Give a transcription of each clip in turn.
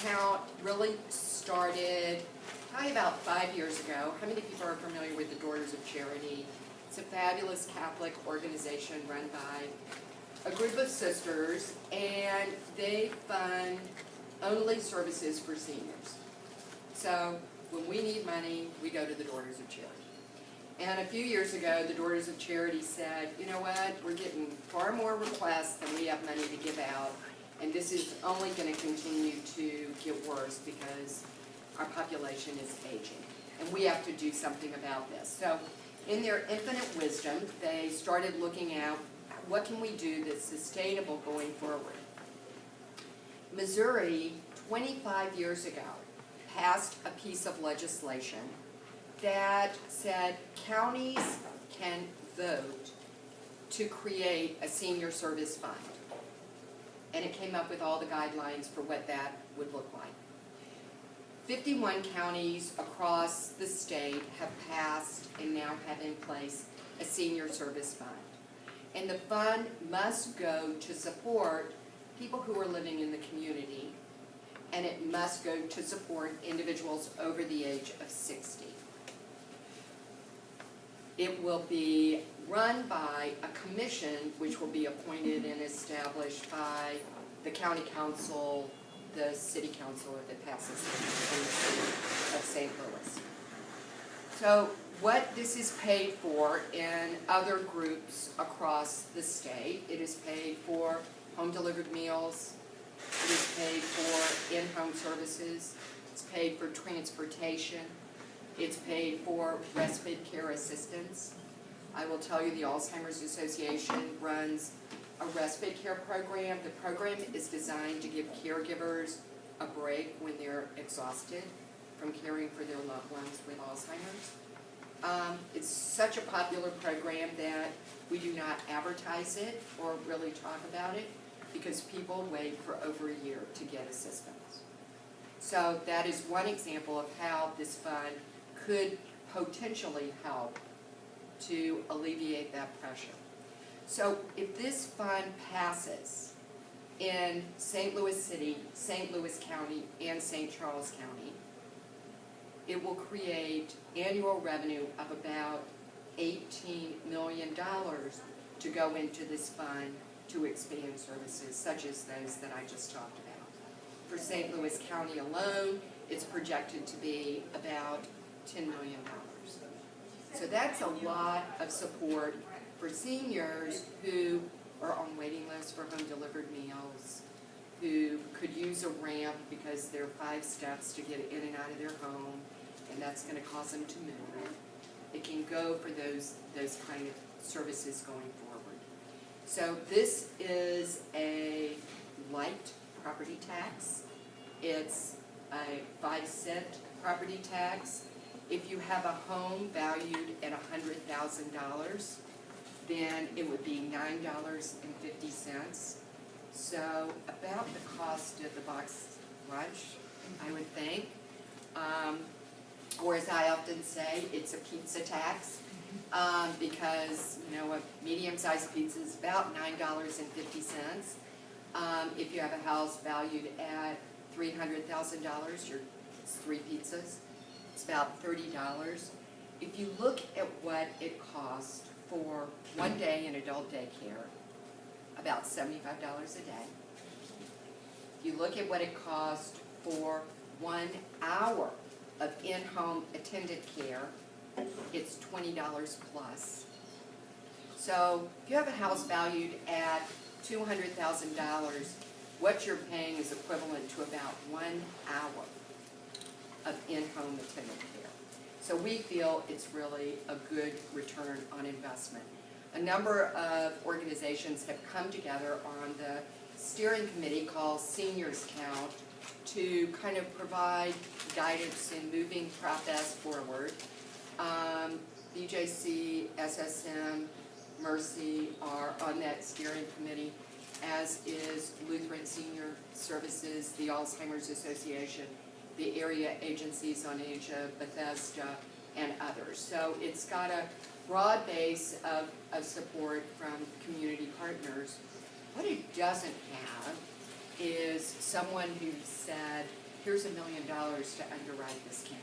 count really started probably about 5 years ago. How many people are familiar with the Daughters of Charity? It's a fabulous Catholic organization run by a group of sisters, and they fund only services for seniors. So when we need money, we go to the Daughters of Charity. And a few years ago, the Daughters of Charity said, you know what, we're getting far more requests than we have money to give out, and this is only going to continue to get worse because our population is aging, and we have to do something about this. So in their infinite wisdom, they started looking at what can we do that's sustainable going forward. Missouri, 25 years ago, passed a piece of legislation that said counties can vote to create a senior service fund. And it came up with all the guidelines for what that would look like. 51 counties across the state have passed and now have in place a senior service fund. And the fund must go to support people who are living in the community, and it must go to support individuals over the age of 60. It will be run by a commission which will be appointed and established by the county council, the city council if it passes in the city of St. Louis. So what this is paid for in other groups across the state, it is paid for home delivered meals, it is paid for in-home services, it's paid for transportation, it's paid for respite care assistance. I will tell you the Alzheimer's Association runs a respite care program. The program is designed to give caregivers a break when they're exhausted from caring for their loved ones with Alzheimer's. It's such a popular program that we do not advertise it or really talk about it because people wait for over a year to get assistance. So that is one example of how this fund could potentially help to alleviate that pressure. So if this fund passes in St. Louis City, St. Louis County, and St. Charles County, it will create annual revenue of about $18 million to go into this fund to expand services such as those that I just talked about. For St. Louis County alone, it's projected to be about $10 million. So that's a lot of support for seniors who are on waiting lists for home delivered meals, who could use a ramp because there are 5 steps to get in and out of their home, and that's going to cause them to move. It can go for those kind of services going forward. So this is a light property tax. It's a 5-cent property tax. If you have a home valued at $100,000, then it would be $9.50. So about the cost of the box lunch, I would think. Or as I often say, it's a pizza tax because a medium-sized pizza is about $9.50. If you have a house valued at $300,000, it's 3 pizzas. It's about $30. If you look at what it costs for 1 day in adult daycare, about $75 a day. If you look at what it costs for 1 hour of in-home attendant care, it's $20 plus. So if you have a house valued at $200,000, what you're paying is equivalent to about 1 hour of in-home attendant care. So we feel it's really a good return on investment. A number of organizations have come together on the steering committee called Seniors Count to kind of provide guidance in moving PropS forward. BJC, SSM, Mercy are on that steering committee, as is Lutheran Senior Services, the Alzheimer's Association, the area agencies on age of Bethesda, and others. So it's got a broad base of support from community partners. What it doesn't have is someone who said, here's $1 million to underwrite this campaign.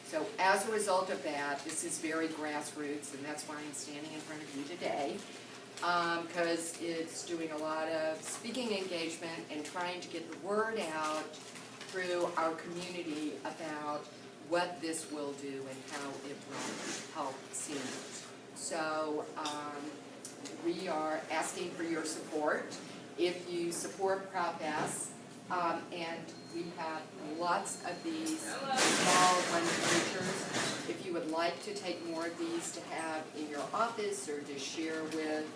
So as a result of that, this is very grassroots, and that's why I'm standing in front of you today, because it's doing a lot of speaking engagement and trying to get the word out through our community about what this will do and how it will help seniors. So we are asking for your support. If you support Prop S, and we have lots of these small fundraisers. If you would like to take more of these to have in your office or to share with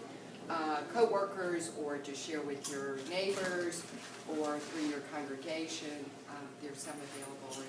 co-workers or to share with your neighbors or through your congregation, there's some available.